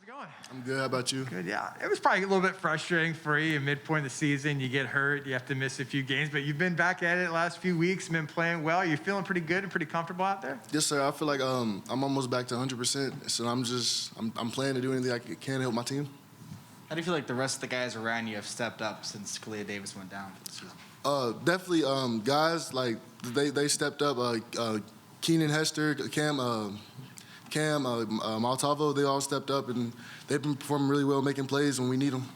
How's it going? I'm good. How about you? Good, yeah. It was probably a little bit frustrating for you at midpoint of the season. You get hurt, you have to miss a few games, but you've been back at it the last few weeks, been playing well. You feeling pretty good and pretty comfortable out there? Yes, sir. I feel like I'm almost back to 100%. So I'm playing to do anything I can to help my team. How do you feel like the rest of the guys around you have stepped up since Kalia Davis went down for the season? Definitely, guys like they stepped up. Keenan Hester, Cam, Maltavo, they all stepped up and they've been performing really well, making plays when we need them.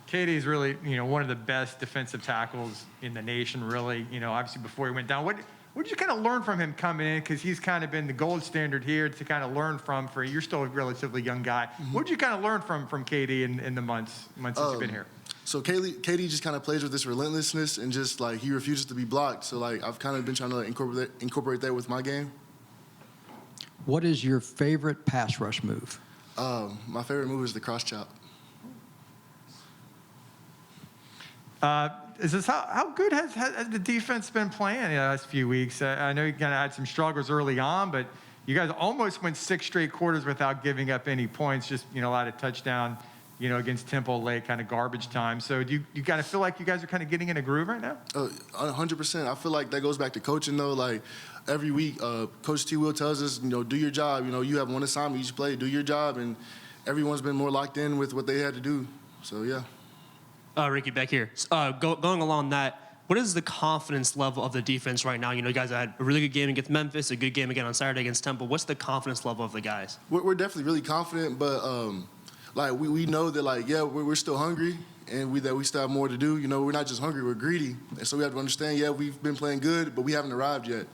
Katie's really, one of the best defensive tackles in the nation, really. Obviously before he went down. What did you kind of learn from him coming in? Because he's kind of been the gold standard here to kind of learn from. You're still a relatively young guy. Mm-hmm. What did you kind of learn from Katie in the months since you've been here? So Katie just kind of plays with this relentlessness and just like he refuses to be blocked. So like I've kind of been trying to incorporate that with my game. What is your favorite pass rush move? My favorite move is the cross chop. Is this how good has the defense been playing in the last few weeks? I know you kind of had some struggles early on, but you guys almost went 6 straight quarters without giving up any points. Just a lot of touchdown, against Temple late, kind of garbage time. So do you kind of feel like you guys are kind of getting in a groove right now? 100%. I feel like that goes back to coaching though. Like every week, Coach T. Will tells us, do your job. You have one assignment each play, do your job, and everyone's been more locked in with what they had to do. So yeah. Ricky, back here. Going along that, what is the confidence level of the defense right now? You guys had a really good game against Memphis, a good game again on Saturday against Temple. What's the confidence level of the guys? We're definitely really confident, but we know that we're still hungry and we still have more to do. We're not just hungry, we're greedy, and so we have to understand. We've been playing good, but we haven't arrived yet.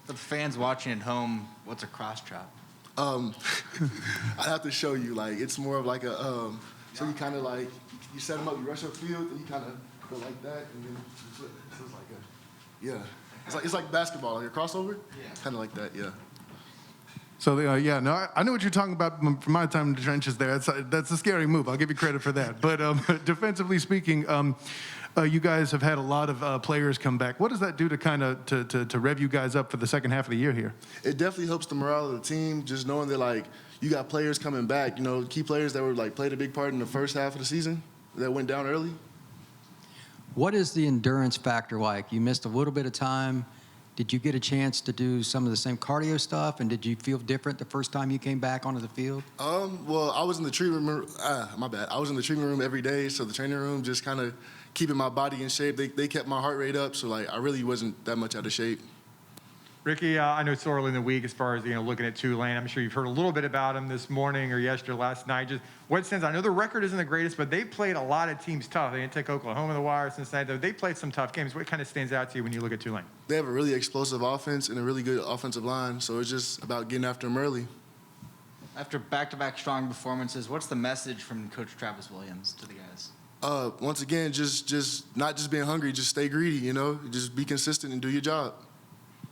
For the fans watching at home, what's a cross chop? I'd have to show you. It's more of like a so you kind of you set them up, you rush upfield, and you kind of go like that, and then you flip. So it's like it's like basketball, like a crossover. Yeah. Kind of like that, yeah. So, I know what you're talking about from my time in the trenches there. That's a scary move. I'll give you credit for that. But defensively speaking, you guys have had a lot of players come back. What does that do to kind of to rev you guys up for the second half of the year here? It definitely helps the morale of the team, just knowing that, you got players coming back, key players that were, played a big part in the first half of the season that went down early. What is the endurance factor like? You missed a little bit of time. Did you get a chance to do some of the same cardio stuff, and did you feel different the first time you came back onto the field? Well, I was in the treatment room. My bad. I was in the treatment room every day, so the training room just kind of keeping my body in shape. They kept my heart rate up, so I really wasn't that much out of shape. Ricky, I know it's early in the week as far as looking at Tulane. I'm sure you've heard a little bit about them this morning or yesterday, last night. Just what sense? I know the record isn't the greatest, but they played a lot of teams tough. They didn't take Oklahoma the wire since they played some tough games. What kind of stands out to you when you look at Tulane? They have a really explosive offense and a really good offensive line, so it's just about getting after them early. After back-to-back strong performances, what's the message from Coach Travis Williams to the guys? Once again, just not just being hungry, just stay greedy. Just be consistent and do your job.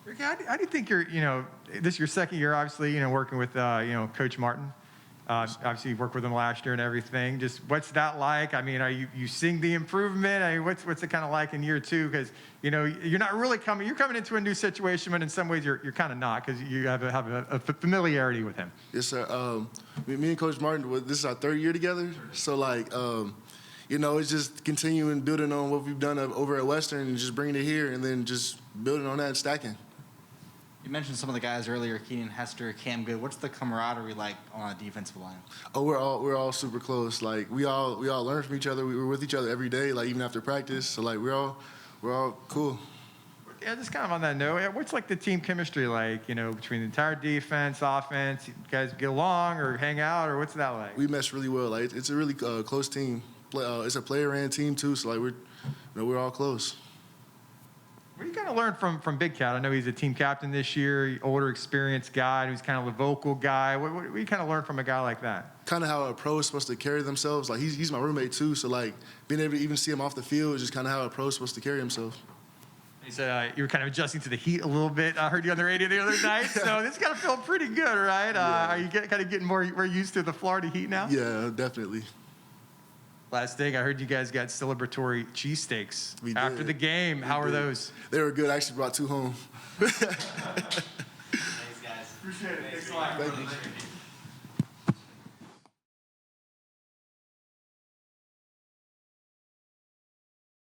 Ricky, how do you think this is your second year, obviously, working with, Coach Martin. Obviously, you worked with him last year and everything. Just what's that like? I mean, are you seeing the improvement? I mean, what's it kind of like in year 2? Because, you're not really you're coming into a new situation, but in some ways you're kind of not because you have a familiarity with him. Yes, sir. Me and Coach Martin, this is our 3rd year together. So, it's just continuing building on what we've done over at Western and just bringing it here and then just building on that and stacking. You mentioned some of the guys earlier, Keenan Hester, Cam Good. What's the camaraderie like on a defensive line? Oh, we're all super close. We all learn from each other. We're with each other every day, even after practice. So we're all cool. Yeah, just kind of on that note, what's the team chemistry like? Between the entire defense, offense, you guys get along or hang out, or what's that like? We mesh really well. It's a really close team. It's a player-ran team too. So we're all close. What do you kind of learn from Big Cat? I know he's a team captain this year, older, experienced guy, who's kind of a vocal guy. What do you kind of learn from a guy like that? Kind of how a pro is supposed to carry themselves. He's my roommate too, so being able to even see him off the field is just kind of how a pro is supposed to carry himself. He said you were kind of adjusting to the heat a little bit. I heard you on the radio the other night, so this got to feel pretty good, right? Yeah. Are you kind of getting more used to the Florida heat now? Yeah, definitely. Last thing, I heard you guys got celebratory cheesesteaks after the game. How were those? They were good. I actually brought 2 home. Thanks, guys. Appreciate it. Thanks a lot. Thank you.